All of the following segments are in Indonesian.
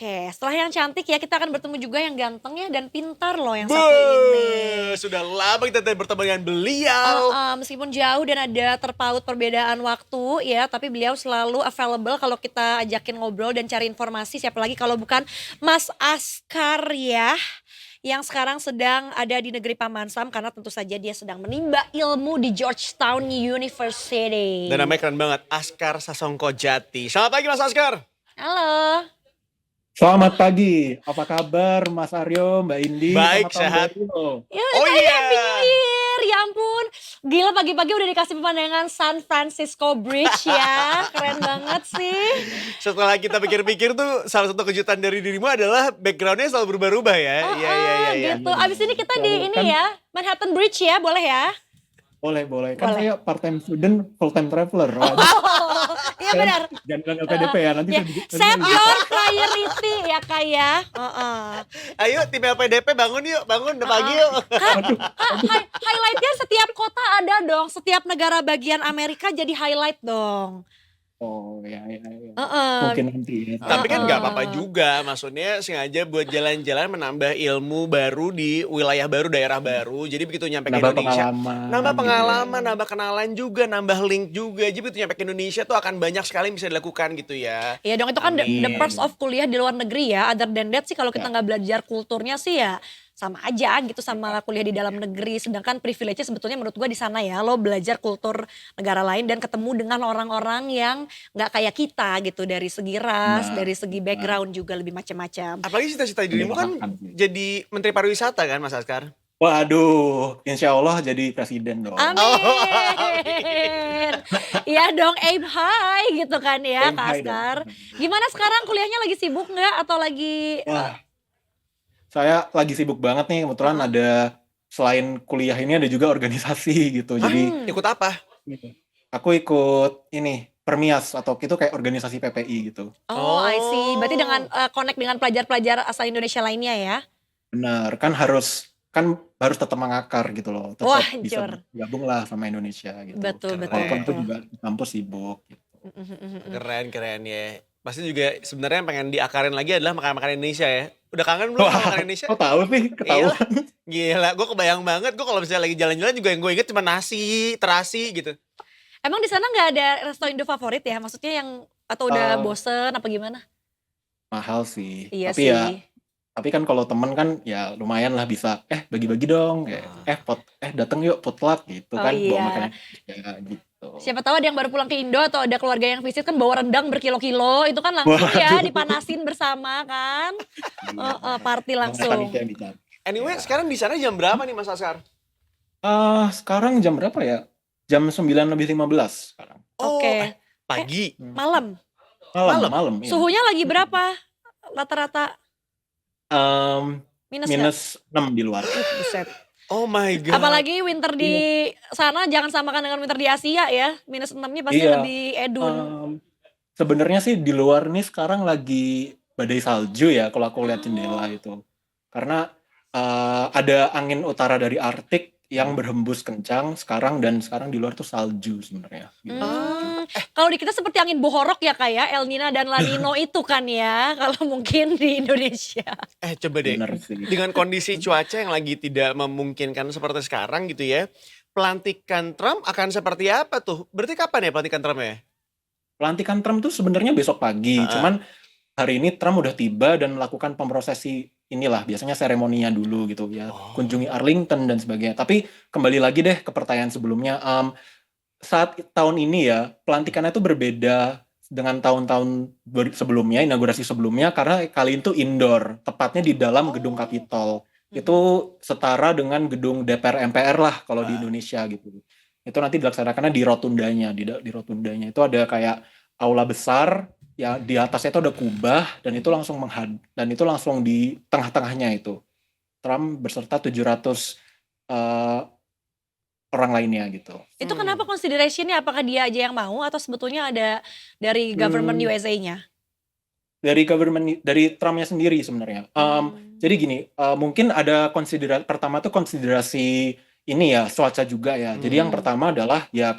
Oke, setelah yang cantik ya kita akan bertemu juga yang ganteng ya dan pintar loh yang satu ini. Sudah lama kita tidak bertemu dengan beliau. Meskipun jauh dan ada terpaut perbedaan waktu ya, tapi beliau selalu available kalau kita ajakin ngobrol dan cari informasi. Siapa lagi kalau bukan Mas Askar ya, yang sekarang sedang ada di negeri Paman Sam karena tentu saja dia sedang menimba ilmu di Georgetown University. Dan namanya keren banget, Askar Sasongkojati. Selamat pagi Mas Askar. Halo. Selamat pagi, apa kabar Mas Aryo, Mbak Indi? Baik, Selamat tahun sehat. baru. Oh iya. Happy New Year, ya ampun. Gila pagi-pagi udah dikasih pemandangan San Francisco Bridge ya. Keren banget sih. Setelah kita pikir-pikir tuh salah satu kejutan dari dirimu adalah backgroundnya selalu berubah-ubah ya. Iya. Gitu. Abis ini kita di ini Kan- ya, Manhattan Bridge ya, boleh ya? Boleh. Kan Boleh. saya part-time student, full-time traveler. Iya benar. Jangan bilang LPDP ya, nanti Ya, saya set your priority ya Kak ya. Ayo tim LPDP bangun yuk, bangun udah pagi yuk. Highlightnya setiap kota ada dong, setiap negara bagian Amerika jadi highlight dong. Oh ya. Heeh. Mungkin nanti ya. Tapi kan nggak apa-apa juga, maksudnya sengaja buat jalan-jalan menambah ilmu baru di wilayah baru, daerah baru. Jadi begitu nyampe ke Nambah Indonesia, pengalaman. nambah gitu pengalaman, ya. nambah kenalan juga, nambah link juga. Jadi begitu nyampe ke Indonesia tuh akan banyak sekali yang bisa dilakukan gitu ya. Iya dong, itu kan the Amin. perks of kuliah di luar negeri ya. Other than that sih kalau kita nggak belajar kulturnya sih ya sama aja gitu sama kuliah di dalam negeri. Sedangkan privilege-nya sebetulnya menurut gua di sana ya. Lo belajar kultur negara lain dan ketemu dengan orang-orang yang nggak kayak kita gitu. Dari segi ras, Nah, dari segi background juga lebih macam-macam. Apalagi cita-cita dirimu kan Menyenangkan sih. jadi Menteri Pariwisata kan Mas Askar? Waduh, insya Allah jadi presiden dong. Amin. Iya dong, aim high gitu kan ya Aim Kak high dong. Askar. Gimana sekarang kuliahnya lagi sibuk nggak atau lagi Wah, saya lagi sibuk banget nih, kebetulan ada selain kuliah ini ada juga organisasi gitu. Jadi Ikut apa? aku ikut ini Permias atau itu kayak organisasi PPI gitu. Oh, I see. Berarti dengan connect dengan pelajar-pelajar asal Indonesia lainnya ya? Benar, kan harus tetap mengakar gitu loh. Tetap Wah, bisa hancur. gabung lah sama Indonesia gitu. Betul. Walaupun itu juga di kampus sibuk gitu. Keren ya. Pasti juga sebenarnya yang pengen diakarin lagi adalah makanan-makanan Indonesia ya. Udah kangen belum sama makanan Indonesia? Kok tahu sih? Ketahuan. Gila, gue kebayang banget. Gue kalau misalnya lagi jalan-jalan juga yang gue inget cuma nasi, terasi gitu. Emang di sana nggak ada resto Indo favorit ya? Maksudnya yang atau udah bosen apa gimana? Mahal sih. Iya Tapi sih. tapi kan kalau temen kan ya lumayan lah bisa bagi-bagi dong. Dateng yuk potluck gitu Oh, kan. iya. Bawa makanan ya gitu. Siapa tahu ada yang baru pulang ke Indo atau ada keluarga yang visit kan bawa rendang berkilo-kilo. Itu kan langsung ya Waduh. dipanasin bersama kan. Party langsung. Mekaniknya yang dicari. Anyway, sekarang di sana jam berapa nih Mas Askar? Sekarang jam berapa ya? Jam 9:15 sekarang. Oke. Pagi. Malam. Malam. Iya. Suhunya lagi berapa? Rata-rata minus nggak? Minus 6 di luar. Buset. Oh my god. Apalagi winter di sana jangan samakan dengan winter di Asia ya. Minus 6-nya pasti Iya. lebih edun. Sebenarnya sih di luar nih sekarang lagi badai salju ya kalau aku lihat jendela itu. Karena ada angin utara dari Arktik yang berhembus kencang sekarang di luar tuh salju sebenarnya. Gitu. Kalau di kita seperti angin bohorok ya kayak El Nino dan La Nino itu kan ya. Kalau mungkin di Indonesia. Coba deh. Bener sih. Dengan kondisi cuaca yang lagi tidak memungkinkan seperti sekarang gitu ya. Pelantikan Trump akan seperti apa tuh? Berarti kapan ya pelantikan Trump ya? Pelantikan Trump tuh sebenarnya besok pagi. Cuman hari ini Trump udah tiba dan melakukan pemrosesi inilah biasanya seremoninya dulu gitu ya. Kunjungi Arlington dan sebagainya. Tapi kembali lagi deh ke pertanyaan sebelumnya. Saat tahun ini ya pelantikannya itu berbeda dengan tahun-tahun sebelumnya, inaugurasi sebelumnya karena kali itu indoor, tepatnya di dalam gedung Capitol. Itu setara dengan gedung DPR MPR lah kalau di Indonesia gitu. Itu nanti dilaksanakannya di rotundanya, di rotundanya itu ada kayak aula besar ya, di atasnya itu ada kubah dan itu langsung di tengah-tengahnya itu Trump beserta 700 orang lainnya gitu. Itu kenapa consideration-nya? Apakah dia aja yang mau atau sebetulnya ada dari government USA-nya? Dari Trump-nya sendiri sebenarnya. Jadi gini, mungkin ada pertama tuh konsiderasi ini ya cuaca juga ya. Jadi yang pertama adalah ya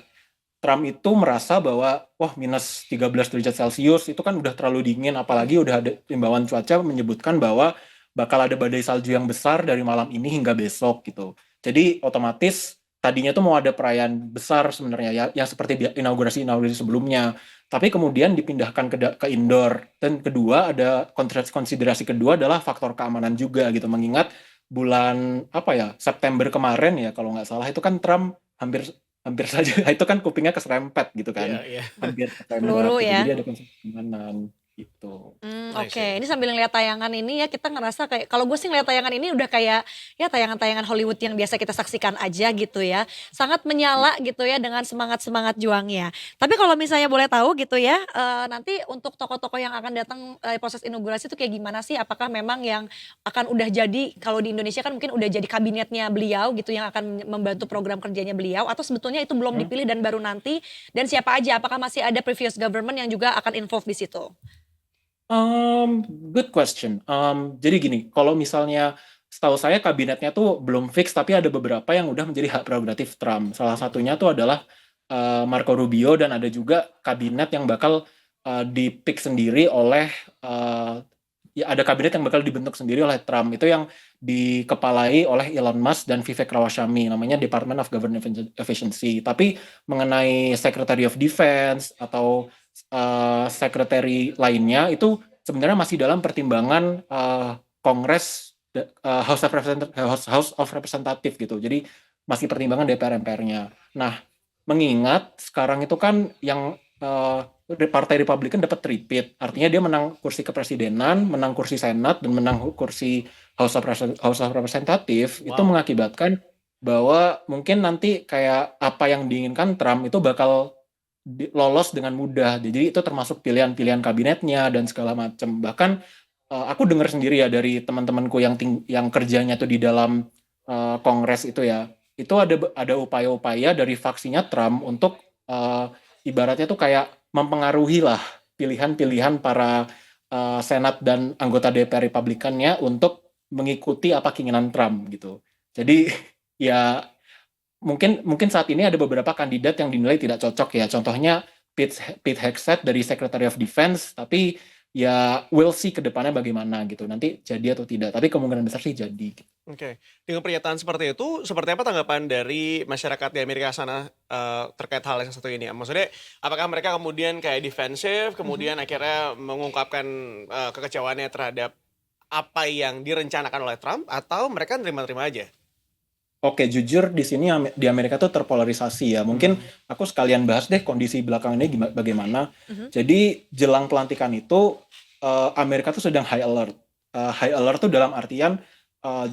Trump itu merasa bahwa wah minus 13 derajat Celcius itu kan udah terlalu dingin, apalagi udah ada himbauan cuaca menyebutkan bahwa bakal ada badai salju yang besar dari malam ini hingga besok gitu. Jadi otomatis tadinya tuh mau ada perayaan besar sebenarnya ya, yang seperti inaugurasi sebelumnya. Tapi kemudian dipindahkan ke indoor. Dan kedua ada konsiderasi kedua adalah faktor keamanan juga gitu. Mengingat bulan apa ya September kemarin ya kalau nggak salah itu kan Trump hampir hampir saja itu kan kupingnya keserempet gitu Iya, kan, iya. hampir ketembak Peluru gitu. ya. Jadi ada konsep keamanan gitu. I Oke. see. Ini sambil ngeliat tayangan ini ya kita ngerasa kayak kalau gue sih ngeliat tayangan ini udah kayak ya tayangan-tayangan Hollywood yang biasa kita saksikan aja gitu ya. Sangat menyala gitu ya dengan semangat-semangat juangnya. Tapi kalau misalnya boleh tahu gitu ya, nanti untuk tokoh-tokoh yang akan datang proses inaugurasi itu kayak gimana sih? Apakah memang yang akan udah jadi kalau di Indonesia kan mungkin udah jadi kabinetnya beliau gitu yang akan membantu program kerjanya beliau atau sebetulnya itu belum Hmm. dipilih dan baru nanti dan siapa aja? Apakah masih ada previous government yang juga akan involve di situ? Good question. Jadi gini, kalau misalnya setahu saya kabinetnya tuh belum fix, tapi ada beberapa yang udah menjadi hak prerogatif Trump. Salah satunya tuh adalah Marco Rubio dan ada juga kabinet yang bakal dipick sendiri oleh ya ada kabinet yang bakal dibentuk sendiri oleh Trump. Itu yang dikepalai oleh Elon Musk dan Vivek Rawashami, namanya Department of Government Efficiency. Tapi mengenai Secretary of Defense atau secretary lainnya itu sebenarnya masih dalam pertimbangan Kongres House of Representative gitu. Jadi masih pertimbangan DPR MPR-nya. Nah, mengingat sekarang itu kan yang Partai Republikan dapat repeat, artinya dia menang kursi kepresidenan, menang kursi Senat, dan menang kursi House of Representative, itu Wow. mengakibatkan bahwa mungkin nanti kayak apa yang diinginkan Trump itu bakal lolos dengan mudah. Jadi itu termasuk pilihan-pilihan kabinetnya dan segala macam. Bahkan aku dengar sendiri ya dari teman-temanku yang kerjanya tuh di dalam Kongres itu ya. Itu ada upaya-upaya dari faksinya Trump untuk ibaratnya tuh kayak mempengaruhi lah pilihan-pilihan para Senat dan anggota DPR Republikannya untuk mengikuti apa keinginan Trump gitu. Jadi ya mungkin saat ini ada beberapa kandidat yang dinilai tidak cocok ya. Contohnya Pete Hegseth dari Secretary of Defense, tapi ya we'll see ke depannya bagaimana gitu. Nanti jadi atau tidak, tapi kemungkinan besar sih jadi. Oke. Dengan pernyataan seperti itu, seperti apa tanggapan dari masyarakat di Amerika sana terkait hal yang satu ini? Maksudnya, apakah mereka kemudian kayak defensif, kemudian akhirnya mengungkapkan kekecewaannya terhadap apa yang direncanakan oleh Trump, atau mereka terima-terima aja? Oke, jujur di sini di Amerika tuh terpolarisasi ya. Mungkin aku sekalian bahas deh kondisi belakang ini bagaimana. Mhm. Jadi jelang pelantikan itu Amerika tuh sedang high alert. High alert tuh dalam artian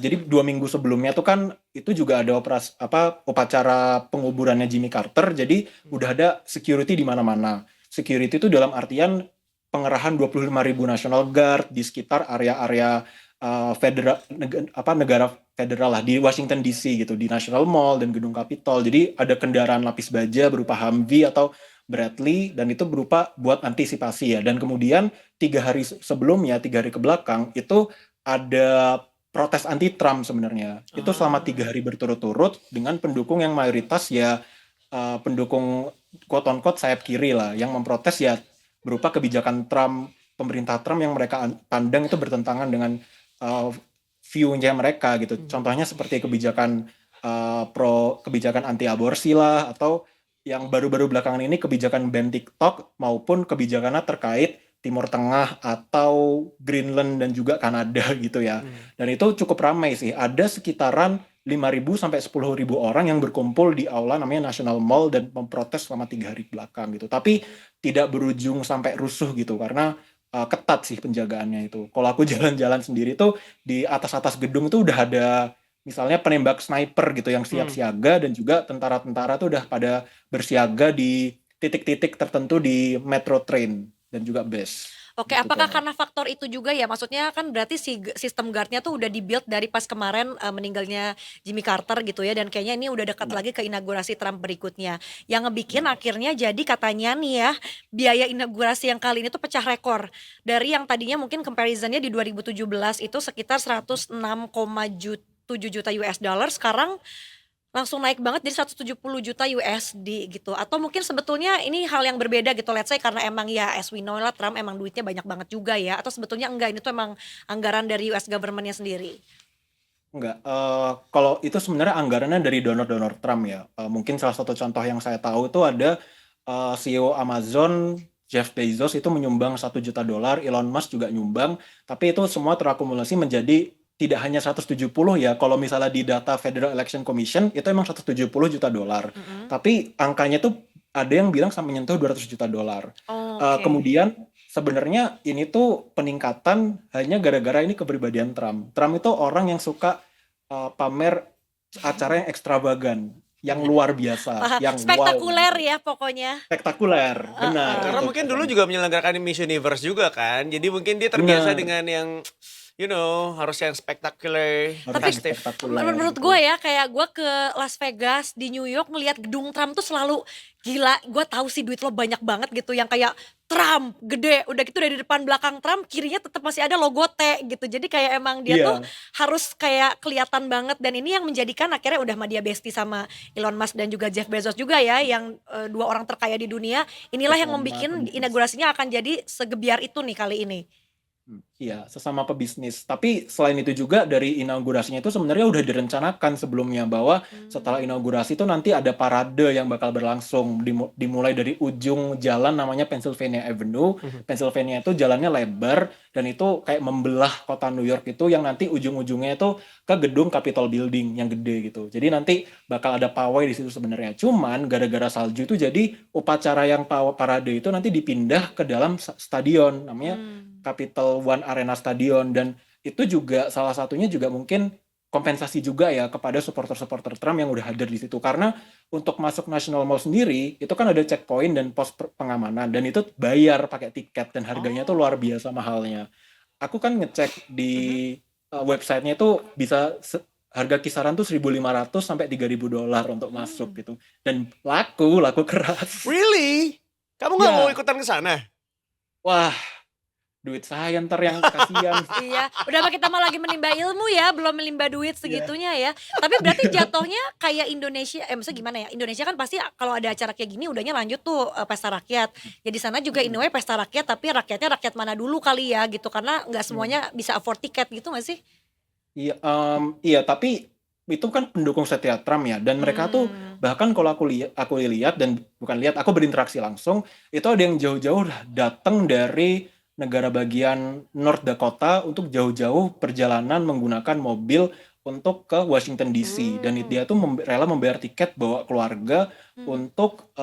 jadi 2 minggu sebelumnya tuh kan itu juga ada upacara penguburannya Jimmy Carter. Jadi udah ada security di mana-mana. Security itu dalam artian pengerahan 25.000 National Guard di sekitar area-area negara federal lah di Washington DC gitu, di National Mall dan Gedung Capitol. Jadi ada kendaraan lapis baja berupa Humvee atau Bradley dan itu berupa buat antisipasi ya. Dan kemudian 3 hari sebelumnya, 3 hari ke belakang itu ada protes anti Trump sebenarnya. Itu selama 3 hari berturut-turut dengan pendukung yang mayoritas ya pendukung quote on quote sayap kiri lah yang memprotes ya berupa kebijakan Trump, pemerintah Trump yang mereka pandang itu bertentangan dengan view-nya mereka gitu. Contohnya seperti kebijakan kebijakan anti aborsi lah atau yang baru-baru belakangan ini kebijakan ban TikTok maupun kebijakannya terkait Timur Tengah atau Greenland dan juga Kanada gitu ya. Dan itu cukup ramai sih. Ada sekitaran 5.000 sampai 10.000 orang yang berkumpul di aula namanya National Mall dan memprotes selama 3 hari belakang gitu. Tapi tidak berujung sampai rusuh gitu karena ketat sih penjagaannya itu. Kalau aku jalan-jalan sendiri tuh di atas-atas gedung tuh udah ada misalnya penembak sniper gitu yang siap siaga dan juga tentara-tentara tuh udah pada bersiaga di titik-titik tertentu di metro train dan juga bus. Oke, Gitu, apakah Kak. karena faktor itu juga ya? Maksudnya kan berarti sistem guardnya tuh udah dibuild dari pas kemarin meninggalnya Jimmy Carter gitu ya, dan kayaknya ini udah dekat lagi ke inaugurasi Trump berikutnya. Yang ngebikin akhirnya jadi katanya nih ya, biaya inaugurasi yang kali ini tuh pecah rekor. Dari yang tadinya mungkin comparisonnya di 2017 itu sekitar 106,7 juta US dollar, sekarang langsung naik banget jadi 170 juta USD gitu. Atau mungkin sebetulnya ini hal yang berbeda gitu, let's say karena emang ya as we know lah Trump emang duitnya banyak banget juga ya, atau sebetulnya enggak ini tuh emang anggaran dari US government-nya sendiri? Enggak, kalau itu sebenarnya anggarannya dari donor-donor Trump ya. Mungkin salah satu contoh yang saya tahu itu ada CEO Amazon Jeff Bezos itu menyumbang $1 juta, Elon Musk juga nyumbang, tapi itu semua terakumulasi menjadi tidak hanya 170 ya. Kalau misalnya di data Federal Election Commission itu emang 170 juta dolar. Mhm. Tapi angkanya tuh ada yang bilang sampai menyentuh 200 juta dolar. Oke. Kemudian sebenarnya ini tuh peningkatan hanya gara-gara ini kepribadian Trump. Trump itu orang yang suka pamer acara yang ekstravagan, yang luar biasa, yang wow Spektakuler gitu. ya pokoknya. Spektakuler, benar. Karena itu mungkin dulu keren. juga menyelenggarakan Miss Universe juga kan. Jadi mungkin dia terbiasa Benar, dengan yang harus yang spektakuler, harus Tapi yang festive. spektakuler menurut gitu. gue ya kayak gue ke Las Vegas di New York ngelihat gedung Trump tuh selalu gila. Gue tahu sih duit lo banyak banget gitu yang kayak Trump gede. Udah gitu dari depan belakang Trump kirinya tetap masih ada logo T gitu. Jadi kayak emang dia tuh Iya, harus kayak kelihatan banget dan ini yang menjadikan akhirnya udah sama dia bestie sama Elon Musk dan juga Jeff Bezos juga ya yang dua orang terkaya di dunia. Inilah yang sesama membuat pebisnis. inaugurasinya akan jadi segebiar itu nih kali ini. Iya, sesama pebisnis. Tapi selain itu juga dari inaugurasinya itu sebenarnya udah direncanakan sebelumnya bahwa setelah inaugurasi itu nanti ada parade yang bakal berlangsung dimulai dari ujung jalan namanya Pennsylvania Avenue. Pennsylvania itu jalannya lebar dan itu kayak membelah kota New York itu yang nanti ujung-ujungnya itu ke gedung Capitol Building yang gede gitu. Jadi nanti bakal ada pawai di situ sebenarnya. Cuman gara-gara salju itu jadi upacara yang parade itu nanti dipindah ke dalam stadion namanya Capital One Arena Stadion dan itu juga salah satunya juga mungkin kompensasi juga ya kepada supporter-supporter Trump yang udah hadir di situ karena untuk masuk National Mall sendiri itu kan ada checkpoint dan pos pengamanan dan itu bayar pakai tiket dan harganya tuh luar Oh. biasa mahalnya. Aku kan ngecek di Mhm. websitenya itu bisa harga kisaran tuh 1.500 sampai 3.000 dolar untuk masuk Hmm. gitu dan laku keras. Really? Kamu nggak mau Ya, ikutan ke sana? wah, duit saya ntar yang kasihan. Iya, udah mah kita mah lagi menimba ilmu ya, belum menimba duit Iya. segitunya ya. Tapi berarti jatuhnya kayak Indonesia, maksudnya gimana ya? Indonesia kan pasti kalau ada acara kayak gini udahnya lanjut tuh pesta rakyat. Ya di sana juga in a way pesta rakyat, tapi rakyatnya rakyat mana dulu kali ya gitu, karena nggak Hmm. semuanya bisa afford tiket gitu nggak sih? Iya, iya, tapi itu kan pendukung setia Trump ya, dan mereka tuh Hmm. bahkan kalau aku lihat dan bukan lihat, aku berinteraksi langsung, itu ada yang jauh-jauh datang dari negara bagian North Dakota untuk jauh-jauh perjalanan menggunakan mobil untuk ke Washington DC dan Hmm. dia tuh rela membayar tiket bawa keluarga Hmm. untuk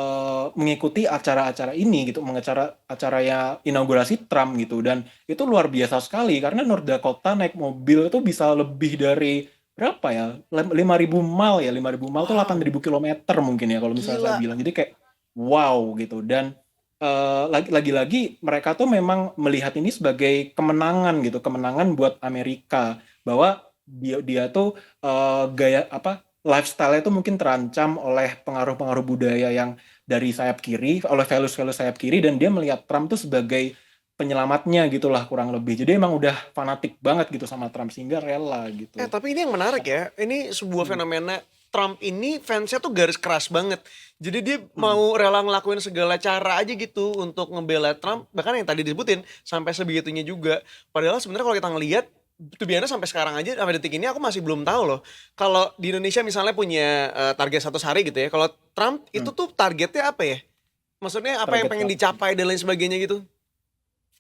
mengikuti acara-acara ini gitu, acara ya inaugurasi Trump gitu dan itu luar biasa sekali karena North Dakota naik mobil itu bisa lebih dari berapa ya? 5.000 mile ya, 5.000 mile tuh Wow, 8.000 kilometer mungkin ya kalau misalnya saya gila. bilang. Jadi kayak wow gitu dan lagi-lagi mereka tuh memang melihat ini sebagai kemenangan gitu, kemenangan buat Amerika bahwa dia tuh gaya apa lifestyle-nya tuh mungkin terancam oleh pengaruh-pengaruh budaya yang dari sayap kiri, oleh values-values sayap kiri dan dia melihat Trump tuh sebagai penyelamatnya gitulah kurang lebih. Jadi emang udah fanatik banget gitu sama Trump sehingga rela gitu. Tapi ini yang menarik ya. Ini sebuah Hmm. fenomena Trump ini fansnya tuh garis keras banget. Jadi dia Hmm. mau rela ngelakuin segala cara aja gitu untuk ngebela Trump. Bahkan yang tadi disebutin sampai sebegitunya juga. Padahal sebenarnya kalau kita ngelihat tuh biasanya sampai sekarang aja sampai detik ini aku masih belum tahu loh. Kalau di Indonesia misalnya punya target 100 hari gitu ya. Kalau Trump itu Hmm. tuh targetnya apa ya? Maksudnya apa yang Target pengen Trump. dicapai dan lain sebagainya gitu?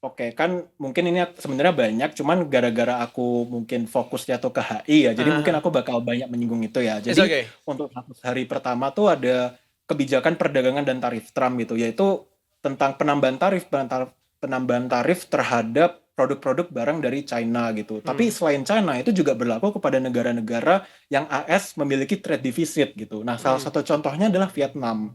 Oke, kan mungkin ini sebenarnya banyak, cuman gara-gara aku mungkin fokusnya tuh ke HI ya, jadi mungkin Hahaha. aku bakal banyak menyinggung itu ya. It's Jadi okay. untuk 100 hari pertama tuh ada kebijakan perdagangan dan tarif Trump gitu, yaitu tentang penambahan tarif terhadap produk-produk barang dari China gitu. Tapi Hmm. selain China itu juga berlaku kepada negara-negara yang AS memiliki trade deficit gitu. Nah, salah Hmm. satu contohnya adalah Vietnam.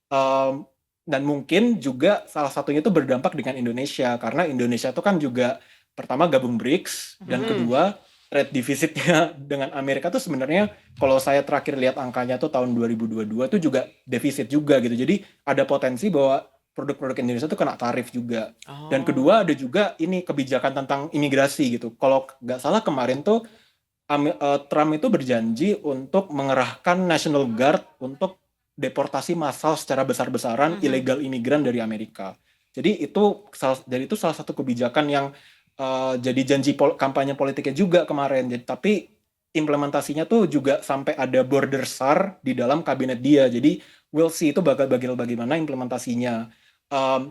Um, dan mungkin juga salah satunya itu berdampak dengan Indonesia karena Indonesia itu kan juga pertama gabung BRICS dan Hmm. kedua trade defisitnya dengan Amerika tuh sebenarnya kalau saya terakhir lihat angkanya tuh tahun 2022 tuh juga defisit juga gitu. Jadi ada potensi bahwa produk-produk Indonesia tuh kena tarif juga. Dan Oh. kedua ada juga ini kebijakan tentang imigrasi gitu. Kalau nggak salah kemarin tuh Trump itu berjanji untuk mengerahkan National Guard untuk deportasi massal secara besar-besaran ilegal imigran dari Amerika. Jadi itu salah satu kebijakan yang jadi janji kampanye politiknya juga kemarin. Tapi implementasinya tuh juga sampai ada border SAR di dalam kabinet dia. Jadi we'll see itu bagaimana implementasinya.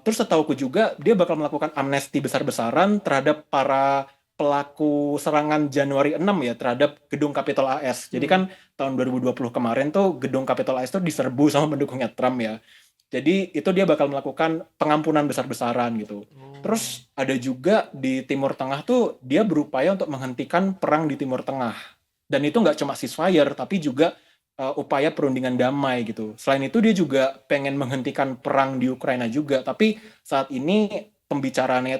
Terus setahuku juga dia bakal melakukan amnesti besar-besaran terhadap para pelaku serangan Januari 6 ya terhadap gedung Capitol AS. Jadi kan tahun 2020 kemarin tuh gedung Capitol AS tuh diserbu sama pendukungnya Trump ya. Jadi itu dia bakal melakukan pengampunan besar-besaran gitu. Terus ada juga di Timur Tengah tuh dia berupaya untuk menghentikan perang di Timur Tengah. Dan itu nggak cuma ceasefire tapi juga upaya perundingan damai gitu. Selain itu dia juga pengen menghentikan perang di Ukraina juga. Tapi saat ini pembicaraannya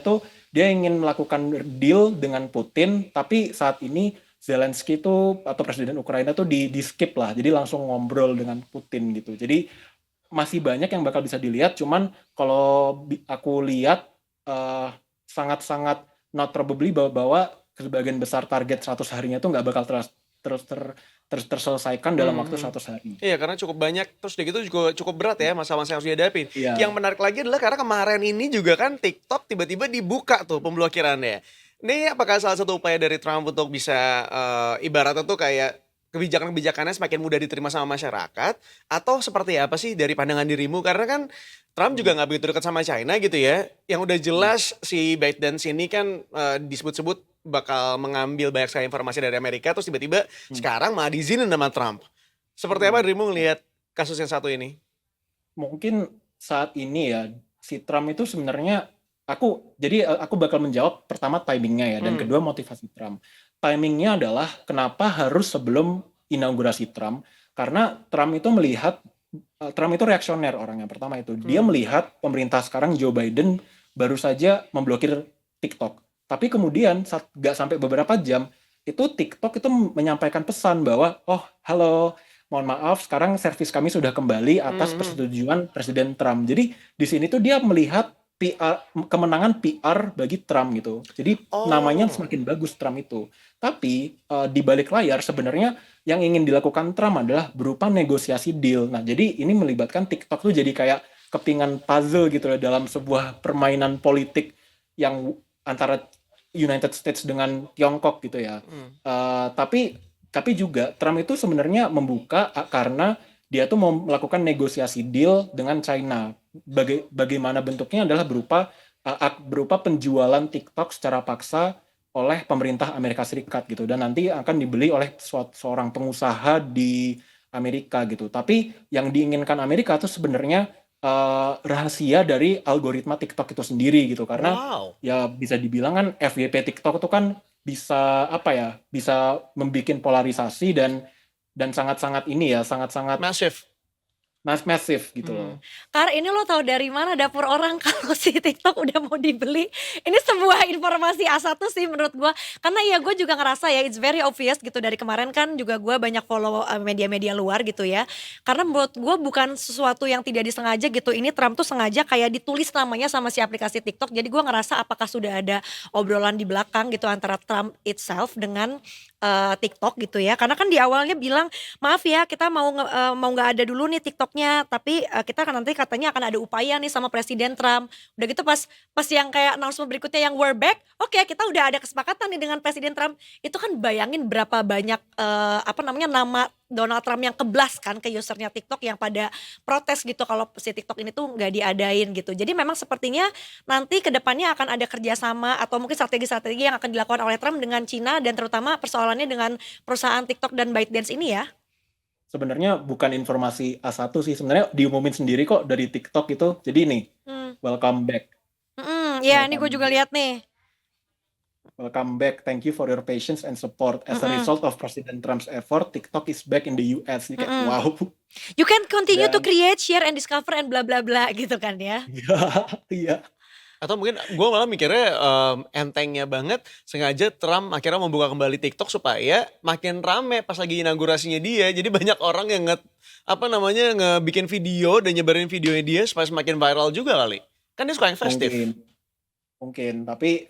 tuh dia ingin melakukan deal dengan Putin, tapi saat ini Zelensky tuh atau presiden Ukraina tuh di skip lah, jadi langsung ngobrol dengan Putin gitu. Jadi masih banyak yang bakal bisa dilihat, cuman kalau aku lihat sangat-sangat not probably bahwa sebagian besar target 100 harinya tuh nggak bakal terselesaikan dalam waktu 100 hari. Iya, karena cukup banyak, terus udah gitu juga cukup berat ya masa-masa yang harus dihadapin. Iya. Yang menarik lagi adalah karena kemarin ini juga kan TikTok tiba-tiba dibuka tuh pemblokirannya. Ini apakah salah satu upaya dari Trump untuk bisa ibaratnya tuh kayak kebijakan-kebijakannya semakin mudah diterima sama masyarakat, atau seperti apa sih dari pandangan dirimu? Karena kan Trump juga nggak begitu dekat sama China gitu ya. Yang udah jelas si ByteDance ini kan disebut-sebut bakal mengambil banyak sekali informasi dari Amerika, terus tiba-tiba sekarang malah diizinin sama Trump. Seperti apa dirimu ngelihat kasus yang satu ini? Mungkin saat ini ya si Trump itu sebenarnya aku bakal menjawab pertama timingnya ya dan kedua motivasi Trump. Timingnya adalah kenapa harus sebelum inaugurasi Trump, karena Trump itu reaksioner orang yang pertama itu. Dia melihat pemerintah sekarang Joe Biden baru saja memblokir TikTok. Tapi kemudian gak sampai beberapa jam itu TikTok itu menyampaikan pesan bahwa halo, mohon maaf sekarang servis kami sudah kembali atas persetujuan Presiden Trump. Jadi di sini tuh dia melihat kemenangan PR bagi Trump gitu. Jadi namanya semakin bagus Trump itu. Tapi di balik layar sebenarnya yang ingin dilakukan Trump adalah berupa negosiasi deal. Nah, jadi ini melibatkan TikTok tuh jadi kayak kepingan puzzle gitu ya dalam sebuah permainan politik yang antara United States dengan Tiongkok gitu ya. Tapi juga Trump itu sebenarnya membuka karena dia tuh mau melakukan negosiasi deal dengan China. Bagaimana bentuknya adalah berupa penjualan TikTok secara paksa oleh pemerintah Amerika Serikat gitu, dan nanti akan dibeli oleh seorang pengusaha di Amerika gitu. Tapi yang diinginkan Amerika itu sebenarnya rahasia dari algoritma TikTok itu sendiri gitu, karena ya bisa dibilang kan FYP TikTok itu kan bisa membuat polarisasi dan sangat-sangat masif gitu loh. Kar, ini lo tahu dari mana dapur orang kalau si TikTok udah mau dibeli? Ini sebuah informasi A1 sih menurut gue. Karena ya gue juga ngerasa ya it's very obvious gitu. Dari kemarin kan juga gue banyak follow media-media luar gitu ya. Karena menurut gue bukan sesuatu yang tidak disengaja gitu. Ini Trump tuh sengaja kayak ditulis namanya sama si aplikasi TikTok. Jadi gue ngerasa apakah sudah ada obrolan di belakang gitu antara Trump itself dengan TikTok gitu ya. Karena kan di awalnya bilang maaf ya kita mau nggak ada dulu nih TikToknya, tapi kita kan nanti katanya akan ada upaya nih sama Presiden Trump. Udah gitu pas yang kayak announcement berikutnya yang we're back, oke, kita udah ada kesepakatan nih dengan Presiden Trump. Itu kan bayangin berapa banyak nama Donald Trump yang keblas kan ke usernya TikTok yang pada protes gitu kalau si TikTok ini tuh nggak diadain gitu. Jadi memang sepertinya nanti kedepannya akan ada kerjasama atau mungkin strategi-strategi yang akan dilakukan oleh Trump dengan Cina, dan terutama persoalannya dengan perusahaan TikTok dan ByteDance ini ya. Sebenarnya bukan informasi A1 sih, sebenarnya diumumin sendiri kok dari TikTok itu. Jadi nih, welcome back. Ya ini gue juga lihat nih. Welcome back. Thank you for your patience and support. As a result of President Trump's effort, TikTok is back in the US. Jadi kayak wow. You can continue to create, share, and discover and bla bla bla gitu kan ya. Iya. Atau mungkin gue malah mikirnya entengnya banget, sengaja Trump akhirnya membuka kembali TikTok supaya makin rame pas lagi inaugurasinya dia. Jadi banyak orang yang ngebikin video dan nyebarin videonya dia supaya semakin viral juga kali. Kan dia suka yang festif. Mungkin. Tapi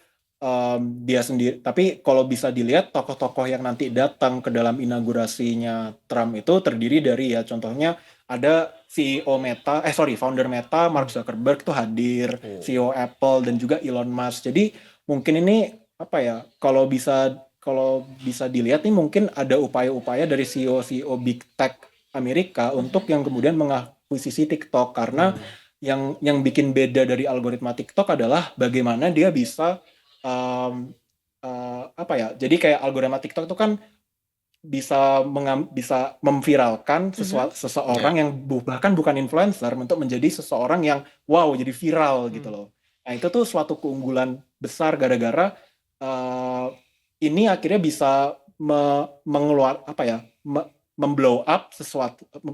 dia sendiri. Tapi kalau bisa dilihat tokoh-tokoh yang nanti datang ke dalam inaugurasinya Trump itu terdiri dari ya contohnya ada CEO Meta, founder Meta Mark Zuckerberg tuh hadir, Oh. CEO Apple dan juga Elon Musk. Jadi mungkin ini apa ya? Kalau bisa dilihat nih mungkin ada upaya-upaya dari CEO Big Tech Amerika untuk yang kemudian mengakuisisi TikTok karena yang bikin beda dari algoritma TikTok adalah bagaimana dia bisa apa ya? Jadi kayak algoritma TikTok itu kan bisa memviralkan seseorang yang bahkan bukan influencer untuk menjadi seseorang yang wow jadi viral gitu loh. Nah itu tuh suatu keunggulan besar gara-gara uh, ini akhirnya bisa memblow up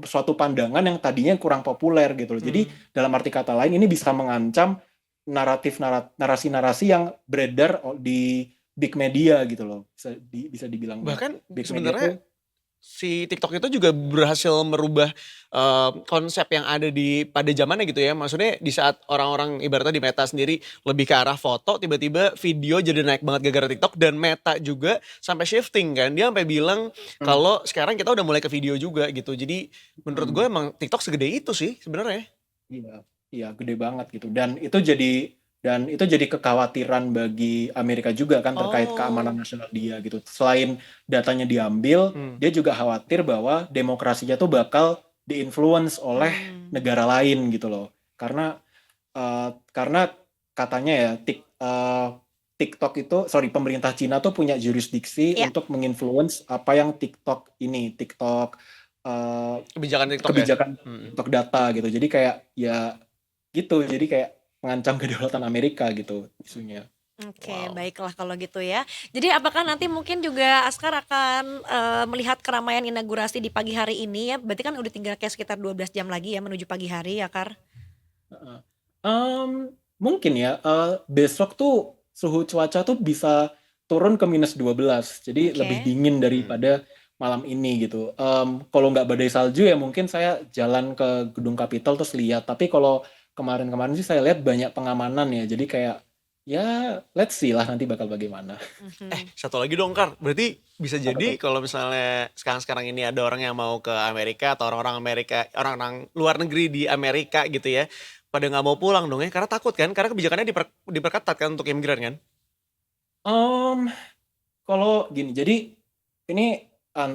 suatu pandangan yang tadinya kurang populer gitu loh. Jadi dalam arti kata lain ini bisa mengancam narasi-narasi yang beredar di big media gitu loh. Bisa dibilang Bahkan big media sebenarnya tuh si TikTok itu juga berhasil merubah konsep yang ada pada zamannya gitu ya. Maksudnya di saat orang-orang ibaratnya di Meta sendiri lebih ke arah foto, tiba-tiba video jadi naik banget gara-gara TikTok dan Meta juga sampai shifting kan. Dia sampai bilang kalau sekarang kita udah mulai ke video juga gitu. Jadi menurut gue emang TikTok segede itu sih sebenarnya. Iya, iya gede banget gitu. Dan itu jadi kekhawatiran bagi Amerika juga kan terkait keamanan nasional dia gitu. Selain datanya diambil, dia juga khawatir bahwa demokrasinya tuh bakal diinfluence oleh negara lain gitu loh. Karena katanya ya TikTok itu, pemerintah Cina tuh punya jurisdiksi Ya, untuk menginfluence apa yang TikTok Kebijakan TikTok ya. kebijakan TikTok data gitu. Jadi kayak ya gitu. Jadi kayak mengancam kedaulatan Amerika gitu isunya. oke, baiklah kalau gitu ya. Jadi apakah nanti mungkin juga Askar akan melihat keramaian inaugurasi di pagi hari ini ya? Berarti kan udah tinggal kayak sekitar 12 jam lagi ya menuju pagi hari ya, Kar? Heeh. Mungkin ya besok tuh suhu cuaca tuh bisa turun ke -12. Jadi lebih Oke. dingin daripada malam ini gitu. Kalau nggak badai salju ya mungkin saya jalan ke gedung Capitol terus lihat. Tapi kalau kemarin-kemarin sih saya lihat banyak pengamanan ya. Jadi kayak ya let's see lah nanti bakal bagaimana. Satu lagi dong Kar, berarti bisa jadi kalau misalnya sekarang-sekarang ini ada orang yang mau ke Amerika atau orang-orang Amerika, orang-orang luar negeri di Amerika gitu ya, pada nggak mau pulang dong ya, karena takut kan, karena kebijakannya diperketat kan untuk imigran kan? Kalau gini, jadi ini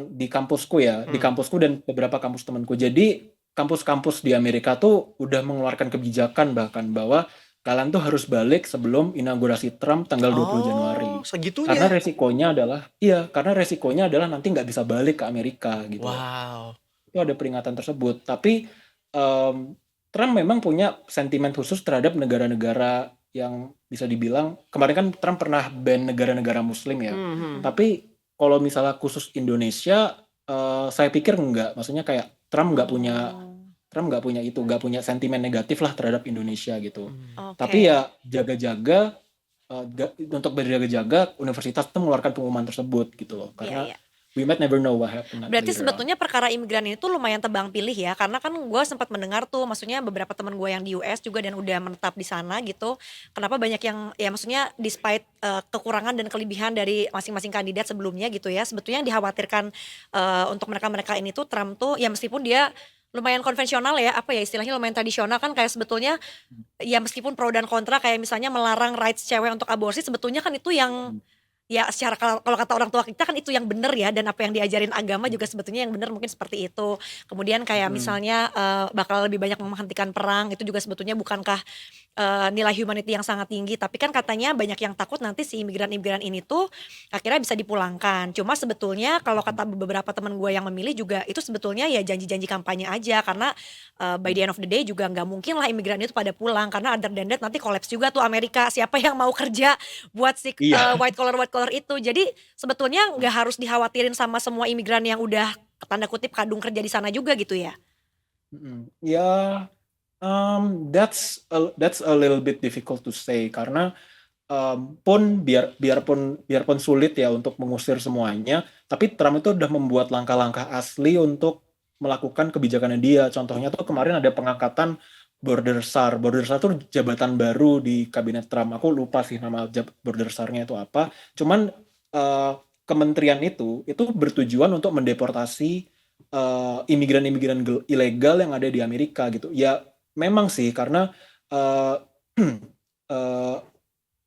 di kampusku ya, di kampusku dan beberapa kampus temanku. Jadi kampus-kampus di Amerika tuh udah mengeluarkan kebijakan bahkan bahwa kalian tuh harus balik sebelum inaugurasi Trump tanggal 20 Januari. Oh, Karena segitunya. resikonya adalah nanti nggak bisa balik ke Amerika gitu loh. Wow. Itu ada peringatan tersebut. Tapi Trump memang punya sentimen khusus terhadap negara-negara yang bisa dibilang kemarin kan Trump pernah ban negara-negara Muslim ya. Tapi kalau misalnya khusus Indonesia, saya pikir enggak. Maksudnya kayak Trump nggak punya sentimen negatif lah terhadap Indonesia gitu. Tapi Oke. ya jaga-jaga untuk berjaga-jaga universitas itu mengeluarkan pengumuman tersebut gitu loh. Iya, Karena iya. we might never know what happen Berarti later on. sebetulnya perkara imigran ini tuh lumayan tebang pilih ya, karena kan gue sempat mendengar tuh, maksudnya beberapa teman gue yang di US juga dan udah menetap di sana gitu. Kenapa banyak yang ya maksudnya despite kekurangan dan kelebihan dari masing-masing kandidat sebelumnya gitu ya, sebetulnya yang dikhawatirkan untuk mereka-mereka ini tuh Trump tuh ya meskipun dia lumayan konvensional ya, apa ya istilahnya lumayan tradisional kan kayak sebetulnya ya meskipun pro dan kontra kayak misalnya melarang rights cewek untuk aborsi sebetulnya kan itu yang ya secara kalau kata orang tua kita kan itu yang benar ya dan apa yang diajarin agama juga sebetulnya yang benar mungkin seperti itu. Kemudian kayak misalnya bakal lebih banyak menghentikan perang itu juga sebetulnya bukankah nilai humanity yang sangat tinggi tapi kan katanya banyak yang takut nanti si imigran-imigran ini tuh akhirnya bisa dipulangkan. Cuma sebetulnya kalau kata beberapa teman gue yang memilih juga itu sebetulnya ya janji-janji kampanye aja karena by the end of the day juga nggak mungkin lah imigran itu pada pulang karena other than that nanti kolaps juga tuh Amerika siapa yang mau kerja buat si Iya. white collar itu. Jadi sebetulnya nggak harus dikhawatirin sama semua imigran yang udah tanda kutip kadung kerja di sana juga gitu ya. Ya, that's a little bit difficult to say karena biarpun sulit ya untuk mengusir semuanya, tapi Trump itu udah membuat langkah-langkah asli untuk melakukan kebijakannya dia. Contohnya tuh kemarin ada pengangkatan Border SAR. Border SAR tuh jabatan baru di kabinet Trump. Aku lupa sih nama Border SAR-nya itu apa. Cuman kementerian itu bertujuan untuk mendeportasi imigran-imigran ilegal yang ada di Amerika gitu. Ya memang sih karena eh, eh,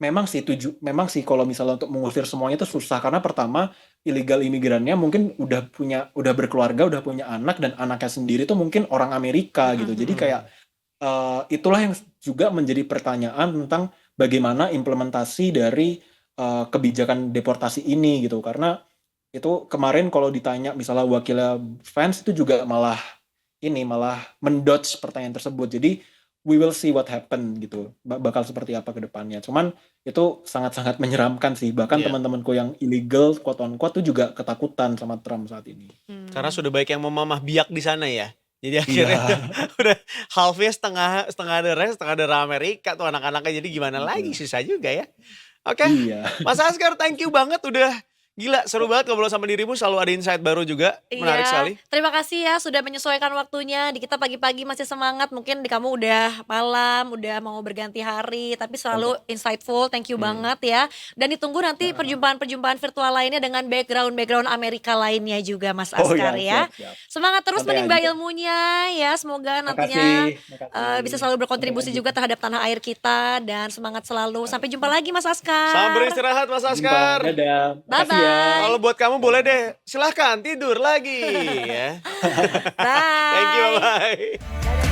memang sih kalau misalnya untuk mengusir semuanya itu susah karena pertama illegal imigrannya mungkin udah berkeluarga, udah punya anak dan anaknya sendiri tuh mungkin orang Amerika gitu. Jadi kayak itulah yang juga menjadi pertanyaan tentang bagaimana implementasi dari kebijakan deportasi ini gitu. Karena itu kemarin kalau ditanya misalnya wakilnya fans itu juga malah mendodge pertanyaan tersebut. Jadi we will see what happen gitu. Bakal seperti apa ke depannya. Cuman itu sangat-sangat menyeramkan sih. Bahkan Iya. teman-temanku yang illegal quote on quote tuh juga ketakutan sama Trump saat ini. Karena sudah baik yang memamah biak di sana ya. Jadi Iya. akhirnya udah halfnya setengah ada rest, setengah ada Amerika tuh anak-anaknya. Jadi gimana lagi, susah juga ya. Oke, Iya. Mas Askar thank you banget udah gila seru banget ngobrol sama dirimu, selalu ada insight baru juga, menarik sekali. Terima kasih ya sudah menyesuaikan waktunya. Di kita pagi-pagi masih semangat, mungkin di kamu udah malam, udah mau berganti hari, tapi selalu insightful. Thank you banget ya. Dan ditunggu nanti perjumpaan-perjumpaan virtual lainnya dengan background-background Amerika lainnya juga Mas Oh Askar ya, ya. siap. Semangat terus Santai menimba aja. ilmunya ya. Semoga nantinya Makasih. bisa selalu berkontribusi juga terhadap tanah air kita dan semangat selalu. Sampai jumpa lagi Mas Askar. Selamat beristirahat Mas Jumpa. Askar. Dadah. Makasih ya. Bye-bye. Kalau buat kamu boleh deh, silahkan tidur lagi ya. Bye. Thank you, bye-bye.